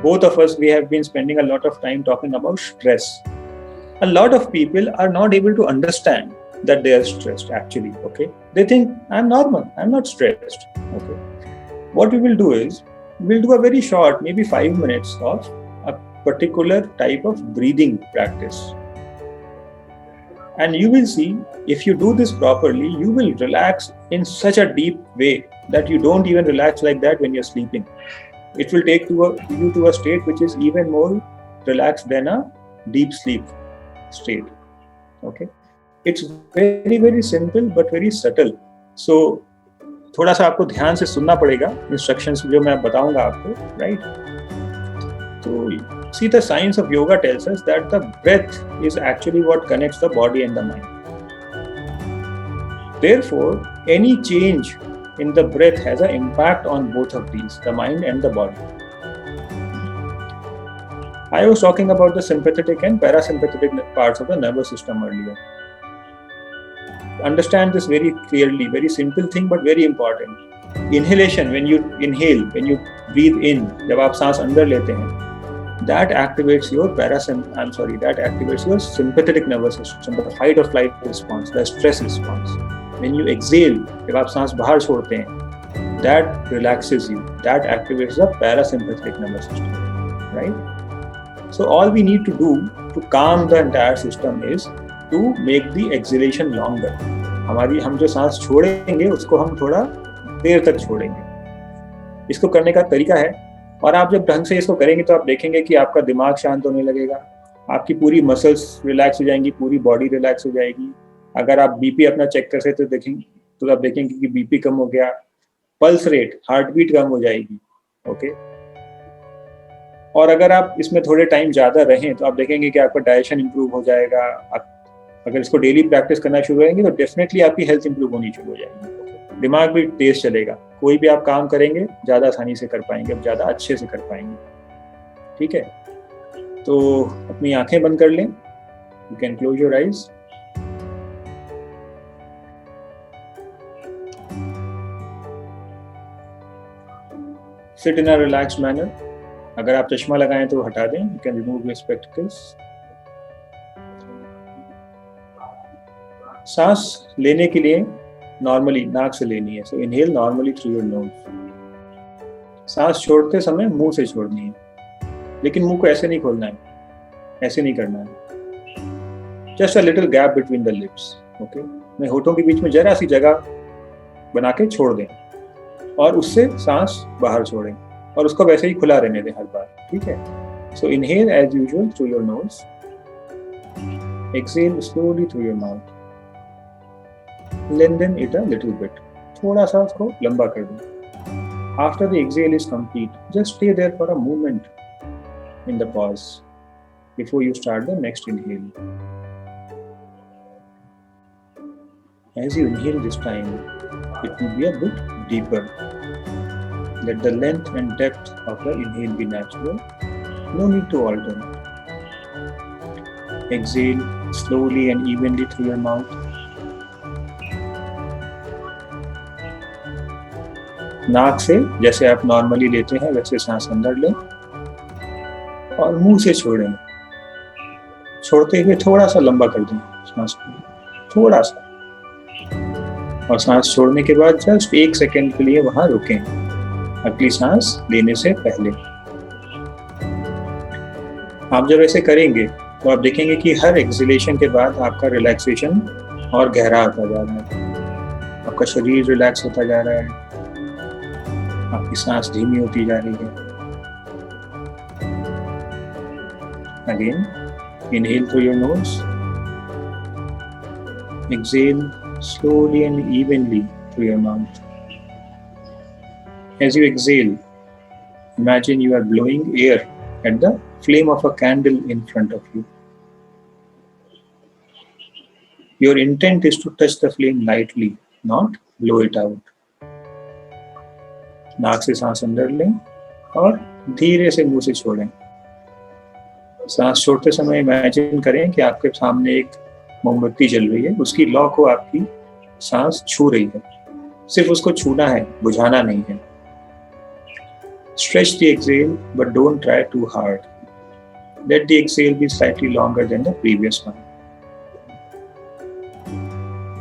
both of us, we have been spending a lot of time talking about stress. A lot of people are not able to understand that they are stressed actually. Okay, they think I'm normal, I'm not stressed. Okay, what we will do is we'll do a very short, maybe 5 minutes of a particular type of breathing practice. And you will see, if you do this properly, you will relax in such a deep way that you don't even relax like that when you're sleeping. It will take you to a state which is even more relaxed than a deep sleep state. Okay, it's very very simple but very subtle. So थोड़ा सा आपको ध्यान से सुनना पड़ेगा instructions जो मैं बताऊंगा आपको, राइट? तो see, the science of yoga tells us that the breath is actually what connects the body and the mind. Therefore, any change in the breath has an impact on both of these, the mind and the body. I was talking about the sympathetic and parasympathetic parts of the nervous system earlier. Understand this very clearly, very simple thing but very important. Inhalation, when you inhale, when you breathe in, जब आप सांस अंदर लेते हैं, that activates your sympathetic nervous system, the fight or flight response, the stress response. When you exhale, जब आप सांस बाहर छोड़ते हैं, that relaxes you, that activates the parasympathetic nervous system, right? So all we need to do to calm the entire system is to make the exhalation longer. हम जो सांस छोड़ेंगे उसको हम थोड़ा देर तक छोड़ेंगे. इसको करने का तरीका है, और आप जब ढंग से इसको करेंगे तो आप देखेंगे कि आपका दिमाग शांत होने लगेगा, आपकी पूरी मसल्स रिलैक्स हो जाएंगी, पूरी बॉडी रिलैक्स हो जाएगी. अगर आप बीपी अपना चेक कर सकते तो आप देखेंगे कि बीपी कम हो गया, पल्स रेट, हार्ट बीट कम हो जाएगी. ओके, और अगर आप इसमें थोड़े टाइम ज़्यादा रहें तो आप देखेंगे कि आपका डाइजेशन इंप्रूव हो जाएगा. आप अगर इसको डेली प्रैक्टिस करना शुरू करेंगे तो डेफिनेटली आपकी हेल्थ इंप्रूव होनी शुरू हो जाएगी. दिमाग भी तेज चलेगा, कोई भी आप काम करेंगे ज़्यादा आसानी से कर पाएंगे, अब ज़्यादा अच्छे से कर पाएंगे. ठीक है, तो अपनी आंखें बंद कर लें. You can close your eyes. Sit in a relaxed manner. अगर आप चश्मा लगाएं तो हटा दें. You can remove your spectacles. सांस लेने के लिए नॉर्मली नाक से लेनी है. So inhale normally through your nose. सांस छोड़ते समय मुंह से छोड़नी है, लेकिन मुंह को ऐसे नहीं खोलना है, ऐसे नहीं करना है. Just a little gap between the lips. Okay, मैं होठों के बीच में जरा सी जगह बना के छोड़ दें और उससे सांस बाहर छोड़ें और उसको वैसे ही खुला रहने दें हर बार. ठीक है. So inhale as usual through your nose. Exhale slowly through your mouth. Lengthen it a little bit. थोड़ा सा उसको लंबा कर दें. After the exhale is complete, just stay there for a moment in the pause before you start the next inhale. As you inhale this time, it will be a bit deeper. Let the length and depth of the inhale be natural. No need to alter. Exhale slowly and evenly through your mouth. नाक से जैसे आप normally लेते हैं वैसे सांस अंदर लें और मुंह से छोड़ें. छोड़ते हुए थोड़ा सा लंबा कर दें सांस को, थोड़ा सा. और सांस छोड़ने के बाद जस्ट 1 सेकेंड के लिए वहां रुकें अगली सांस लेने से पहले. आप जब ऐसे करेंगे तो आप देखेंगे कि हर एक्सहेलेशन के बाद आपका रिलैक्सेशन और गहरा होता जा रहा है. आपका शरीर रिलैक्स होता जा रहा है, आपकी सांस धीमी होती जा रही है. Again inhale through your nose. Exhale slowly and evenly through your mouth. As you exhale, imagine you are blowing air at the flame of a candle in front of you. Your intent is to touch the flame lightly, not blow it out. नाक से सांस अंदर लें और धीरे से मुंह से छोड़ें. सांस छोड़ते समय इमेजिन करें कि आपके सामने एक मोमबत्ती जल रही है, उसकी लौ को आपकी सांस छू रही है. सिर्फ उसको छूना है, बुझाना नहीं है. Stretch the exhale, but don't try too hard. Let the exhale be slightly longer than the previous one.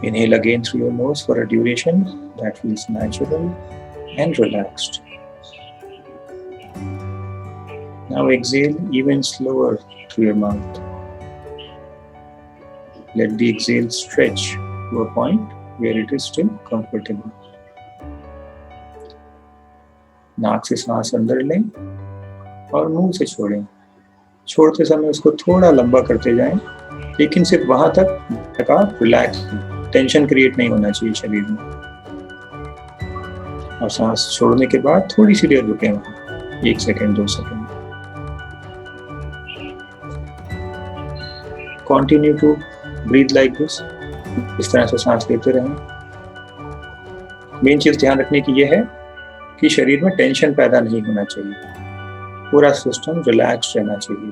Inhale again through your nose for a duration that feels natural and relaxed. Now exhale even slower through your mouth. Let the exhale stretch to a point where it is still comfortable. नाक से सांस अंदर लें और मुंह से छोड़ें। छोड़ते समय उसको थोड़ा लंबा करते जाएं, लेकिन सिर्फ वहां तक आप रिलैक्स, टेंशन क्रिएट नहीं होना चाहिए शरीर में। और सांस छोड़ने के बाद थोड़ी सी देर रुकें वहां, 1 second 2 second. Continue to breathe like this. इस तरह से सांस लेते रहें। मेन चीज ध्यान रखने की यह है कि शरीर में टेंशन पैदा नहीं होना चाहिए, पूरा सिस्टम रिलैक्स रहना चाहिए।